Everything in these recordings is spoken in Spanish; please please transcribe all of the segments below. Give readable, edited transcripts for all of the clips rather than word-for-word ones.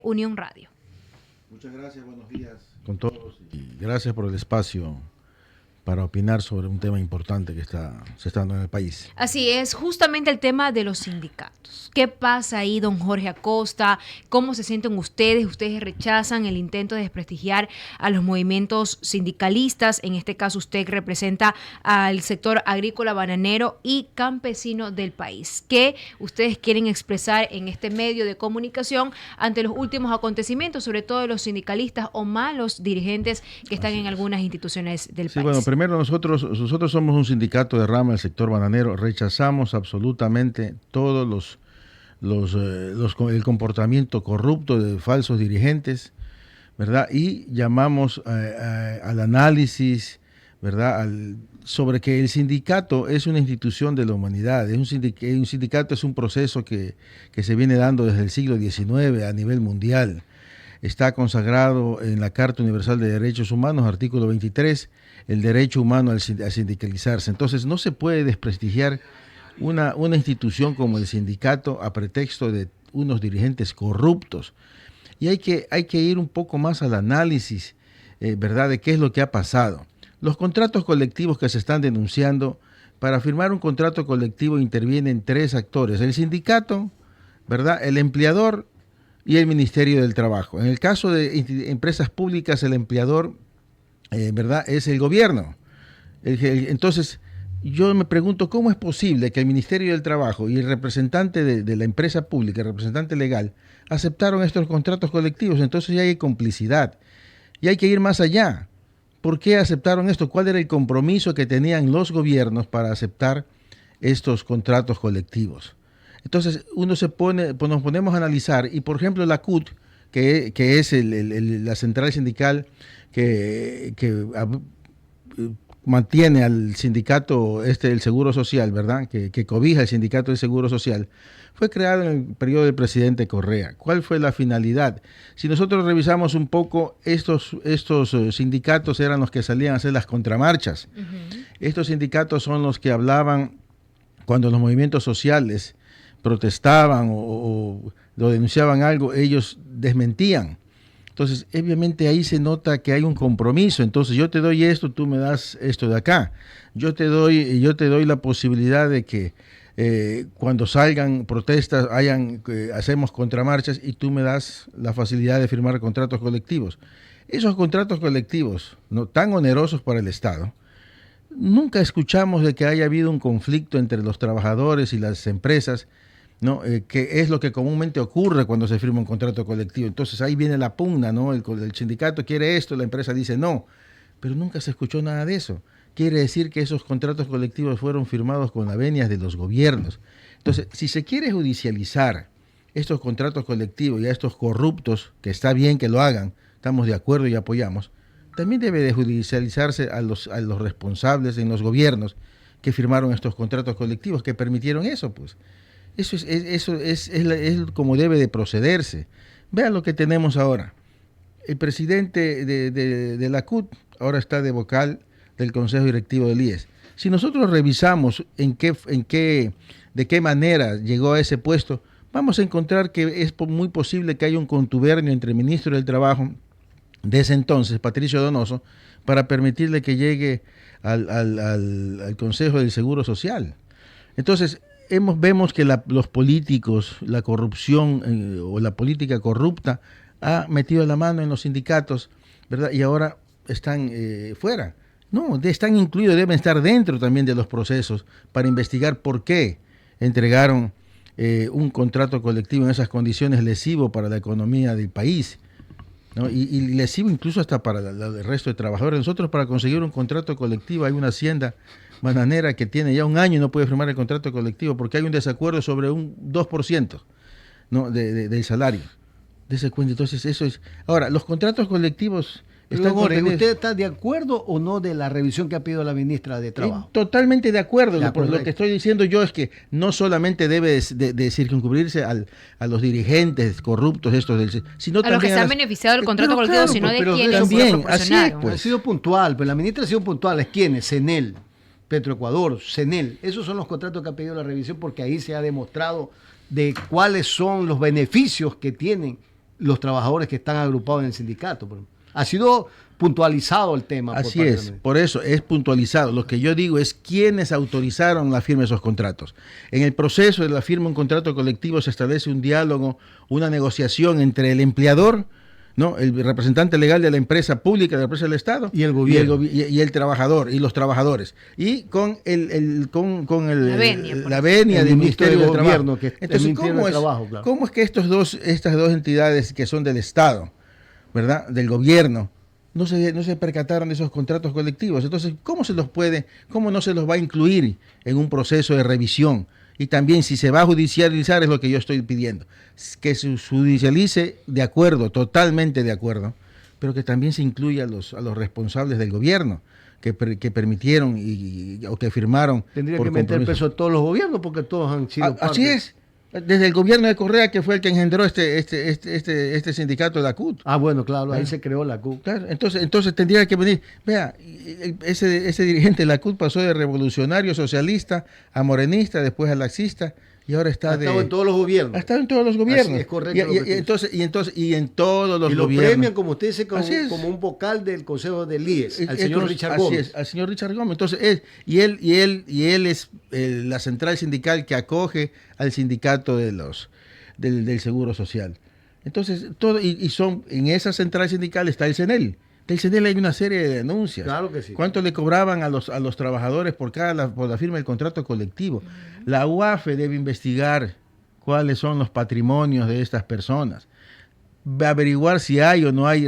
Unión Radio. Muchas gracias, buenos días con todos y gracias por el espacio para opinar sobre un tema importante que se está dando en el país. Así es, justamente el tema de los sindicatos. ¿Qué pasa ahí, don Jorge Acosta? ¿Cómo se sienten ustedes? ¿Ustedes rechazan el intento de desprestigiar a los movimientos sindicalistas? En este caso, usted representa al sector agrícola, bananero y campesino del país. ¿Qué ustedes quieren expresar en este medio de comunicación ante los últimos acontecimientos, sobre todo de los sindicalistas o malos dirigentes que están en algunas instituciones del país? Bueno, primero nosotros somos un sindicato de rama del sector bananero, rechazamos absolutamente todos el comportamiento corrupto de falsos dirigentes, ¿verdad? Y llamamos al análisis, ¿verdad? Sobre que el sindicato es una institución de la humanidad, un sindicato es un proceso que se viene dando desde el siglo XIX a nivel mundial. Está consagrado en la Carta Universal de Derechos Humanos, artículo 23, el derecho humano a sindicalizarse. Entonces no se puede desprestigiar una institución como el sindicato a pretexto de unos dirigentes corruptos. Y hay que ir un poco más al análisis, ¿verdad?, de qué es lo que ha pasado. Los contratos colectivos que se están denunciando, para firmar un contrato colectivo intervienen tres actores: el sindicato, ¿verdad?, el empleador y el Ministerio del Trabajo. En el caso de empresas públicas, el empleador, ¿verdad?, es el gobierno. Entonces, yo me pregunto cómo es posible que el Ministerio del Trabajo y el representante de la empresa pública, el representante legal, aceptaron estos contratos colectivos. Entonces ya hay complicidad. Y hay que ir más allá. ¿Por qué aceptaron esto? ¿Cuál era el compromiso que tenían los gobiernos para aceptar estos contratos colectivos? Entonces nos ponemos a analizar, y por ejemplo la CUT, que es la central sindical que mantiene al sindicato del Seguro Social, ¿verdad?, que cobija el sindicato del Seguro Social, fue creado en el periodo del presidente Correa. ¿Cuál fue la finalidad? Si nosotros revisamos un poco, estos sindicatos eran los que salían a hacer las contramarchas. Uh-huh. Estos sindicatos son los que hablaban cuando los movimientos sociales protestaban o denunciaban algo, ellos desmentían. Entonces, obviamente ahí se nota que hay un compromiso. Entonces, yo te doy esto, tú me das esto de acá. Yo te doy la posibilidad de que cuando salgan protestas, hacemos contramarchas y tú me das la facilidad de firmar contratos colectivos. Esos contratos colectivos, no tan onerosos para el Estado, nunca escuchamos de que haya habido un conflicto entre los trabajadores y las empresas, ¿no? Que es lo que comúnmente ocurre cuando se firma un contrato colectivo. Entonces ahí viene la pugna, ¿no? El sindicato quiere esto, la empresa dice no, pero nunca se escuchó nada de eso. Quiere decir que esos contratos colectivos fueron firmados con la venia de los gobiernos. Entonces, si se quiere judicializar estos contratos colectivos y a estos corruptos, que está bien que lo hagan, estamos de acuerdo y apoyamos, también debe de judicializarse a los responsables en los gobiernos que firmaron estos contratos colectivos, que permitieron eso, pues. Eso es como debe de procederse. Vean lo que tenemos ahora. El presidente de la CUT ahora está de vocal del Consejo Directivo del IES. Si nosotros revisamos de qué manera llegó a ese puesto, vamos a encontrar que es muy posible que haya un contubernio entre el ministro del Trabajo de ese entonces, Patricio Donoso, para permitirle que llegue al Consejo del Seguro Social. Entonces, vemos que los políticos, la corrupción o la política corrupta ha metido la mano en los sindicatos, ¿verdad? Y ahora están fuera. No, están incluidos, deben estar dentro también de los procesos para investigar por qué entregaron un contrato colectivo en esas condiciones lesivo para la economía del país, ¿no? Y lesivo incluso hasta para el resto de trabajadores. Nosotros, para conseguir un contrato colectivo, hay una hacienda bananera que tiene ya un año y no puede firmar el contrato colectivo porque hay un desacuerdo sobre un 2%, ¿no?, del salario. Dese cuenta, entonces eso es. Ahora, los contratos colectivos están contenidos. ¿Usted está de acuerdo o no de la revisión que ha pedido la ministra de Trabajo? Totalmente de acuerdo. Lo que estoy diciendo yo es que no solamente debe de circunscribirse a los dirigentes corruptos estos, sino también los que se han beneficiado del contrato colectivo, claro, sino de quienes también, así es, pues. Ha sido puntual, pero la ministra ha sido puntual. ¿Quiénes? CENEL, Petroecuador, CENEL. Esos son los contratos que ha pedido la revisión porque ahí se ha demostrado de cuáles son los beneficios que tienen los trabajadores que están agrupados en el sindicato. Ha sido puntualizado el tema. Así es, por eso es puntualizado. Lo que yo digo es quiénes autorizaron la firma de esos contratos. En el proceso de la firma de un contrato colectivo se establece un diálogo, una negociación entre el empleador, ¿no?, el representante legal de la empresa pública, de la empresa del Estado, y el gobierno, y el trabajador, y los trabajadores, y con la venia del Ministerio del Trabajo. Entonces, ¿cómo es que estas dos entidades que son del Estado, ¿verdad?, del gobierno, no se percataron de esos contratos colectivos? Entonces, ¿cómo no se los va a incluir en un proceso de revisión? Y también, si se va a judicializar, es lo que yo estoy pidiendo, que se judicialice de acuerdo, totalmente de acuerdo, pero que también se incluya a los responsables del gobierno que permitieron o que firmaron. Tendría que meter preso a todos los gobiernos porque todos han sido parte. Así es. Desde el gobierno de Correa, que fue el que engendró este sindicato de la CUT. Ah, bueno, claro, ahí se creó la CUT. Claro, entonces tendría que venir. Vea, ese dirigente de la CUT pasó de revolucionario socialista a morenista, después a laxista, y ahora está ha estado en todos los gobiernos. Ha estado en todos los gobiernos. Así es correcto. Y en todos los gobiernos. Y lo premian, como usted dice, como un vocal del Consejo del IES, al señor Richard Gómez. Así es, al señor Richard Gómez. Entonces, él es la central sindical que acoge al sindicato del Seguro Social. Entonces, en esa central sindical está el CENEL. Del CENEL hay una serie de denuncias. Claro que sí. ¿Cuánto le cobraban a los trabajadores por la firma del contrato colectivo? La UAFE debe investigar cuáles son los patrimonios de estas personas, averiguar si hay o no hay,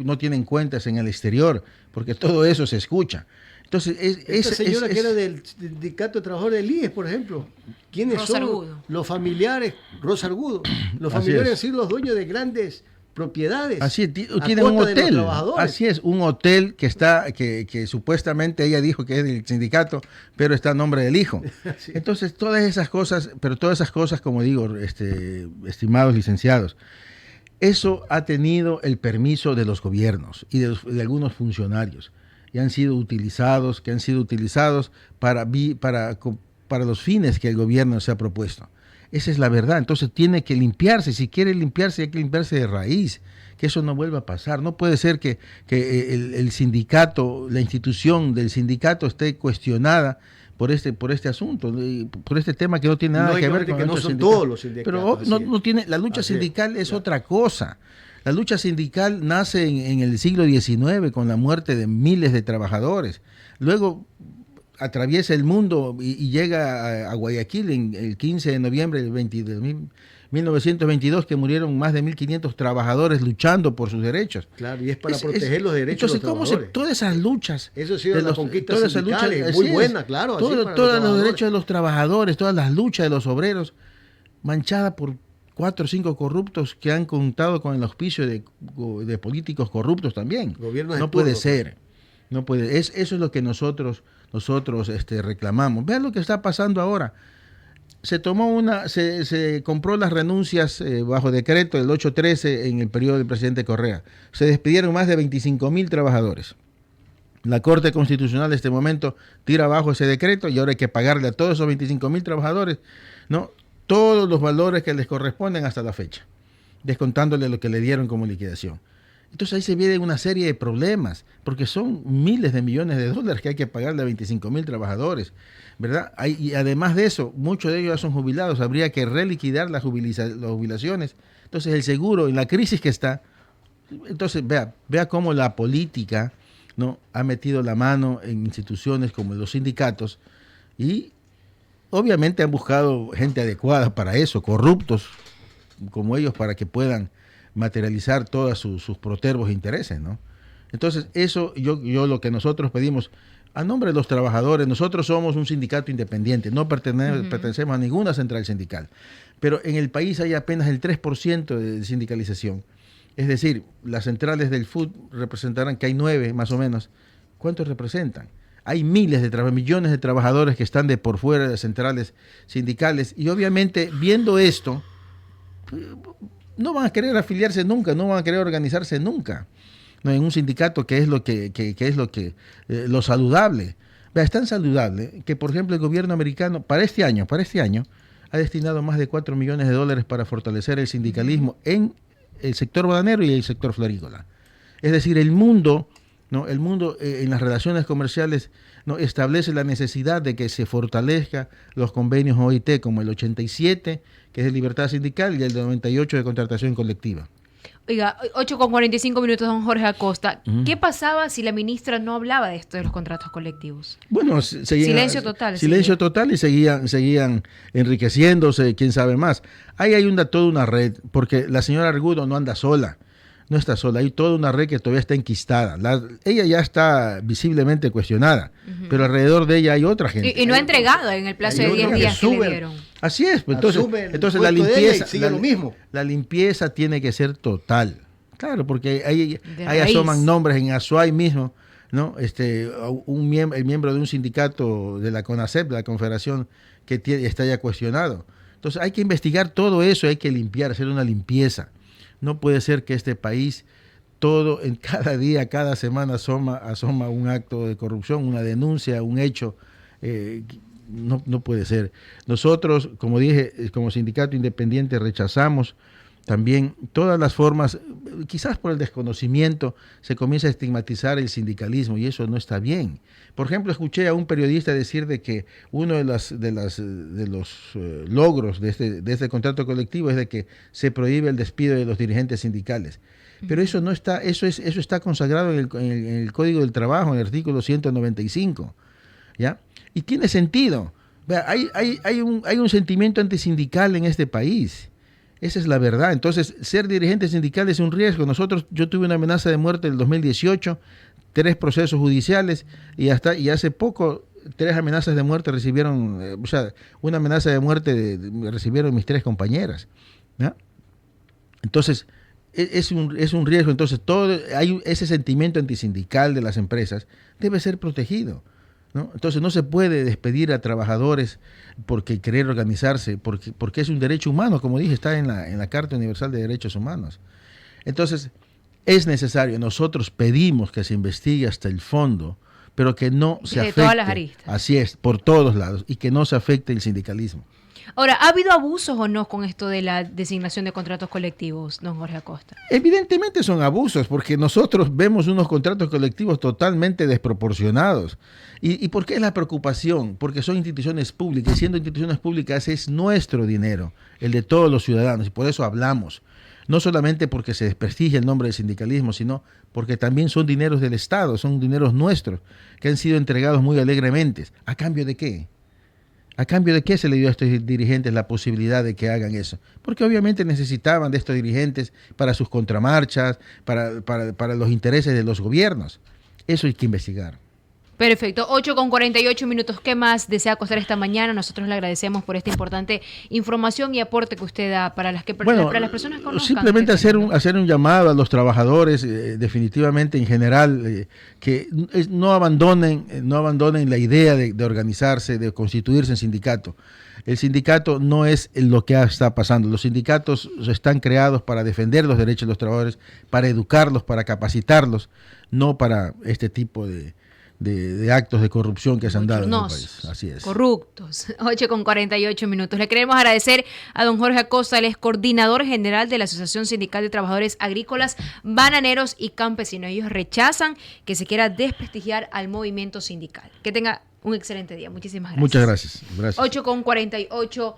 no tienen cuentas en el exterior, porque todo eso se escucha. Entonces, esta señora que era del sindicato de trabajadores del IES, por ejemplo, ¿quiénes Rosa son Argudo. Los familiares? Rosa Argudo. Los familiares han sido los dueños de grandes propiedades. Así es, tienen un hotel. Así es, un hotel que supuestamente ella dijo que es del sindicato, pero está a nombre del hijo. Sí. Entonces, todas esas cosas, como digo, estimados licenciados, eso ha tenido el permiso de los gobiernos y de algunos funcionarios, y han sido utilizados para los fines que el gobierno se ha propuesto. Esa es la verdad. Entonces tiene que limpiarse. Si quiere limpiarse, hay que limpiarse de raíz. Que eso no vuelva a pasar. No puede ser que el sindicato, la institución del sindicato esté cuestionada por este asunto, por este tema que no tiene nada que ver con que no son todos los sindicatos. Pero no tiene, la lucha sindical es otra cosa. La lucha sindical nace en el siglo XIX con la muerte de miles de trabajadores. Luego atraviesa el mundo y llega a Guayaquil en el 15 de noviembre de 1922, que murieron más de 1.500 trabajadores luchando por sus derechos. Claro, y es para proteger los derechos de los trabajadores. Todas esas luchas... Eso ha sido la conquista sindical, muy buena, claro. Todos los derechos de los trabajadores, todas las luchas de los obreros, manchadas por 4 o 5 corruptos que han contado con el auspicio de políticos corruptos también. No puede ser. No puede. Eso es lo que nosotros reclamamos. Vean lo que está pasando ahora. Se compró las renuncias bajo decreto del 813 en el periodo del presidente Correa. Se despidieron más de 25.000 trabajadores. La Corte Constitucional en este momento tira abajo ese decreto y ahora hay que pagarle a todos esos 25.000 trabajadores, ¿no?, todos los valores que les corresponden hasta la fecha, descontándole lo que le dieron como liquidación. Entonces ahí se viene una serie de problemas, porque son miles de millones de dólares que hay que pagarle a 25.000 trabajadores, ¿verdad? Y además de eso, muchos de ellos ya son jubilados, habría que reliquidar las jubilaciones. Entonces el seguro, en la crisis que está, entonces vea cómo la política, ¿no?, ha metido la mano en instituciones como los sindicatos y obviamente han buscado gente adecuada para eso, corruptos como ellos, para que puedan materializar todos sus protervos intereses, ¿no? Entonces, eso yo lo que nosotros pedimos, a nombre de los trabajadores, nosotros somos un sindicato independiente, no pertenecemos a ninguna central sindical, pero en el país hay apenas el 3% de sindicalización. Es decir, las centrales del FUT representarán que hay 9 más o menos. ¿Cuántos representan? Hay millones de trabajadores que están de por fuera de centrales sindicales y obviamente viendo esto no van a querer afiliarse nunca, no van a querer organizarse nunca, ¿no?, en un sindicato, que es lo saludable. Es tan saludable que, por ejemplo, el gobierno americano para este año ha destinado más de $4 millones para fortalecer el sindicalismo en el sector bananero y el sector florícola. Es decir, el mundo, ¿no? El mundo en las relaciones comerciales, ¿no? establece la necesidad de que se fortalezca los convenios OIT como el 87, que es de libertad sindical, y el de 98 de contratación colectiva. Oiga, 8:45 don Jorge Acosta. ¿Qué pasaba si la ministra no hablaba de esto de los contratos colectivos? Bueno, silencio total. Silencio total y seguían enriqueciéndose, quién sabe más. Ahí hay toda una red, porque la señora Argudo no anda sola, no está sola, hay toda una red que todavía está enquistada. Ella ya está visiblemente cuestionada, pero alrededor de ella hay otra gente. Y no ha entregado en el plazo de 10 días que le dieron. Así es, pues, entonces la limpieza tiene que ser total. Claro, porque ahí asoman nombres en Azuay mismo, ¿no? El miembro de un sindicato de la CONACEP, de la Confederación, que está ya cuestionado. Entonces hay que investigar todo eso, hay que limpiar, hacer una limpieza. No puede ser que este país, en cada día, cada semana asoma un acto de corrupción, una denuncia, un hecho. No puede ser. Nosotros, como dije, como sindicato independiente rechazamos también todas las formas, quizás por el desconocimiento se comienza a estigmatizar el sindicalismo y eso no está bien. Por ejemplo, escuché a un periodista decir de que uno de los logros de este contrato colectivo es de que se prohíbe el despido de los dirigentes sindicales. Pero eso no está, eso está consagrado en el Código del Trabajo, en el artículo 195, ¿ya? Y tiene sentido. Vea, hay un sentimiento antisindical en este país. Esa es la verdad. Entonces, ser dirigente sindical es un riesgo. Yo tuve una amenaza de muerte en el 2018, 3 procesos judiciales y hace poco 3 amenazas de muerte recibieron, una amenaza de muerte recibieron mis 3 compañeras, ¿no? Entonces, es un riesgo. Entonces, ese sentimiento antisindical de las empresas debe ser protegido, ¿no? Entonces no se puede despedir a trabajadores porque querer organizarse, porque es un derecho humano, como dije, está en la Carta Universal de Derechos Humanos. Entonces es necesario, nosotros pedimos que se investigue hasta el fondo, pero que no se afecte, todas las aristas. Así es, por todos lados, y que no se afecte el sindicalismo. Ahora, ¿ha habido abusos o no con esto de la designación de contratos colectivos, don Jorge Acosta? Evidentemente son abusos, porque nosotros vemos unos contratos colectivos totalmente desproporcionados. ¿Y por qué es la preocupación? Porque son instituciones públicas, y siendo instituciones públicas es nuestro dinero, el de todos los ciudadanos, y por eso hablamos. No solamente porque se desprestigia el nombre del sindicalismo, sino porque también son dineros del Estado, son dineros nuestros, que han sido entregados muy alegremente. ¿A cambio de qué? ¿A cambio de qué se le dio a estos dirigentes la posibilidad de que hagan eso? Porque obviamente necesitaban de estos dirigentes para sus contramarchas, para los intereses de los gobiernos. Eso hay que investigar. Perfecto, 8:48. ¿Qué más desea acostar esta mañana? Nosotros le agradecemos por esta importante información y aporte que usted da para las personas que conozcan. Simplemente hacer un llamado a los trabajadores, definitivamente en general, que no abandonen la idea de organizarse, de constituirse en sindicato. El sindicato no es lo que está pasando. Los sindicatos están creados para defender los derechos de los trabajadores, para educarlos, para capacitarlos, no para este tipo de actos de corrupción que se han dado en el país. Así es. Corruptos. 8:48. Le queremos agradecer a don Jorge Acosta, él es coordinador general de la Asociación Sindical de Trabajadores Agrícolas, Bananeros y Campesinos. Ellos rechazan que se quiera desprestigiar al movimiento sindical. Que tenga un excelente día. Muchísimas gracias. Muchas gracias. 8:48.